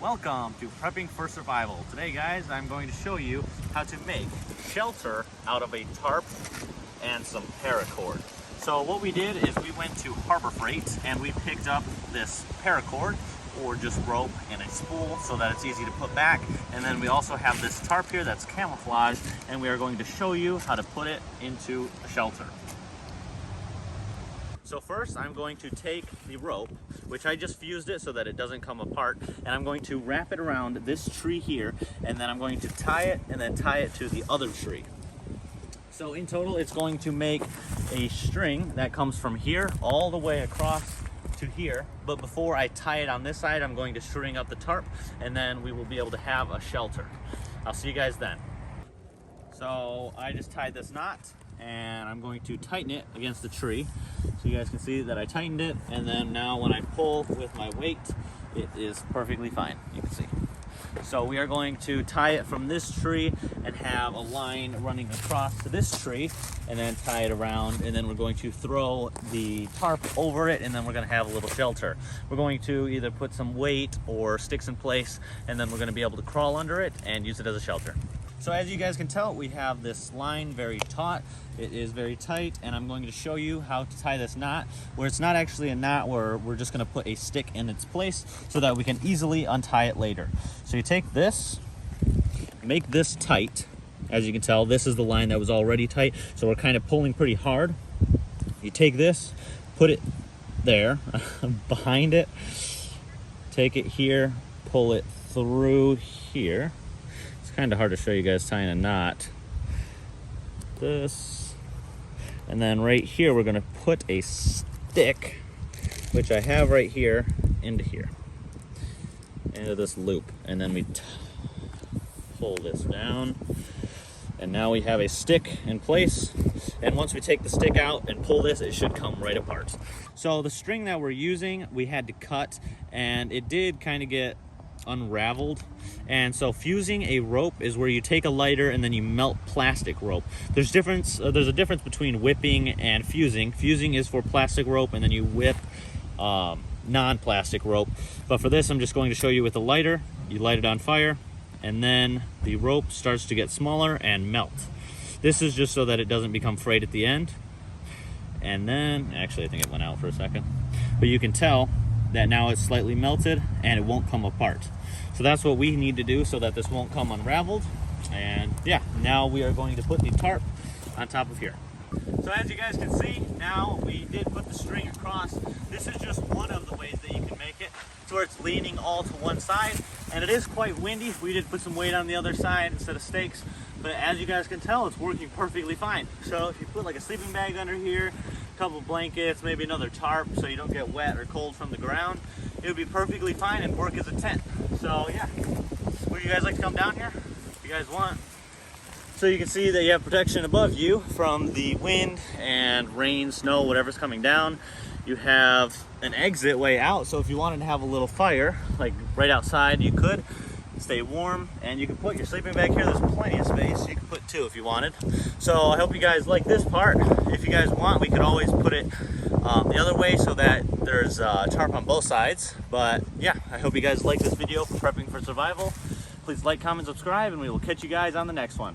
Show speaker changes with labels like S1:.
S1: Welcome to Prepping for Survival. Today guys, I'm going to show you how to make shelter out of a tarp and some paracord. So what we did is we went to Harbor Freight and we picked up this paracord or just rope and a spool so that it's easy to put back. And then we also have this tarp here that's camouflage, and we are going to show you how to put it into a shelter. So first I'm going to take the rope, which I just fused it so that it doesn't come apart, and I'm going to wrap it around this tree here, and then I'm going to tie it and then tie it to the other tree. So in total it's going to make a string that comes from here all the way across to here. But before I tie it on this side, I'm going to string up the tarp, and then we will be able to have a shelter. I'll see you guys then. So I just tied this knot and I'm going to tighten it against the tree so you guys can see that I tightened it, and then now when I pull with my weight it is perfectly fine, you can see. So we are going to tie it from this tree and have a line running across to this tree and then tie it around, and then we're going to throw the tarp over it, and then we're going to have a little shelter. We're going to either put some weight or sticks in place, and then we're going to be able to crawl under it and use it as a shelter. So as you guys can tell, we have this line very taut. It is very tight, and I'm going to show you how to tie this knot where it's not actually a knot, where we're just going to put a stick in its place so that we can easily untie it later. So you take this, make this tight. As you can tell, this is the line that was already tight, so we're kind of pulling pretty hard. You take this, put it there behind it, take it here, pull it through here. Kind of hard to show you guys tying a knot. This, and then right here we're going to put a stick, which I have right here, into this loop, and then we pull this down, and now we have a stick in place. And once we take the stick out and pull this, it should come right apart. So the string that we're using, we had to cut, and it did kind of get unraveled. And so fusing a rope is where you take a lighter and then you melt plastic rope. There's a difference between whipping and fusing. Fusing is for plastic rope, and then you whip non-plastic rope. But for this, I'm just going to show you with a lighter. You light it on fire, and then the rope starts to get smaller and melt. This is just so that it doesn't become frayed at the end. And then, actually I think it went out for a second, but you can tell that now it's slightly melted and it won't come apart. So that's what we need to do so that this won't come unraveled. And yeah, now we are going to put the tarp on top of here. So as you guys can see, now we did put the string across. This is just one of the ways that you can make it. It's where it's leaning all to one side, and it is quite windy. We did put some weight on the other side instead of stakes, but as you guys can tell, it's working perfectly fine. So if you put like a sleeping bag under here, a couple blankets, maybe another tarp so you don't get wet or cold from the ground, it would be perfectly fine and work as a tent. So yeah, would you guys like to come down here if you guys want? So you can see that you have protection above you from the wind and rain, snow, whatever's coming down. You have an exit way out, so if you wanted to have a little fire, like right outside, you could stay warm, and you can put your sleeping bag here. There's plenty of space. You can put two if you wanted. So I hope you guys like this part. If you guys want, we could always put it the other way so that there's tarp on both sides. But yeah, I hope you guys like this video for Prepping for Survival. Please like, comment, subscribe, and we will catch you guys on the next one.